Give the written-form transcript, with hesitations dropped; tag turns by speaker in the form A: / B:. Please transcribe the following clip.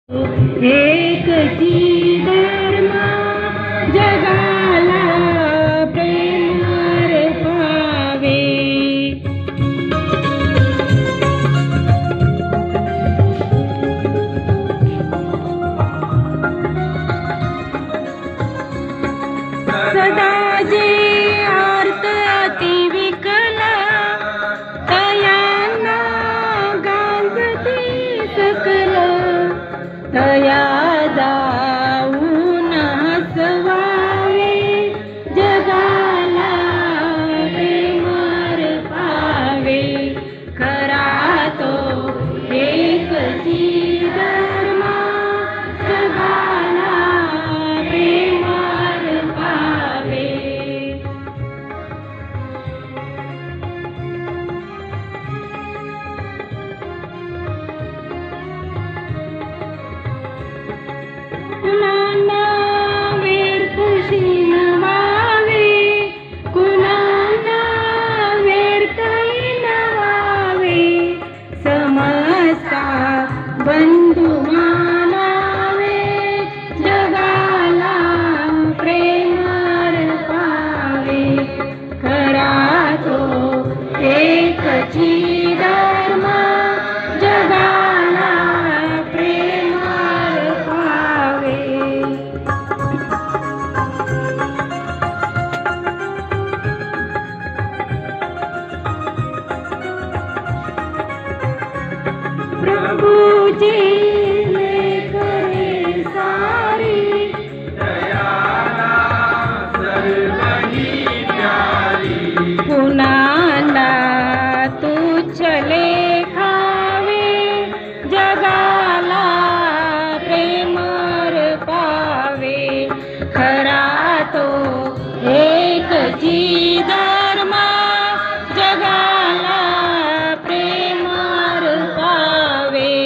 A: एकची धर्म जगाला प्रेमार पावे। सदा जे आर्त अति विकल तयांना गांजती सकल, तया जाऊन हसवावे जगाला प्रेमार पावे। खरा तो एकची धर्म जगाला प्रेमार पावे। कुणाला व्यर्थशील व्हावे, कुणाला व्यर्थहीन व्हावे, समस्ता बंधू मानावे जगाला प्रेमार पावे। खरा तो एकची धर्म जगाला प्रेमार पावे। प्रभुजी लेकरे सारी दयाला सर्वही प्यारी, कुणाला तुच्छ लेखावे जगाला प्रेमार पावे। खरा तो एकची धर्म जगाला प्रेमार पावे।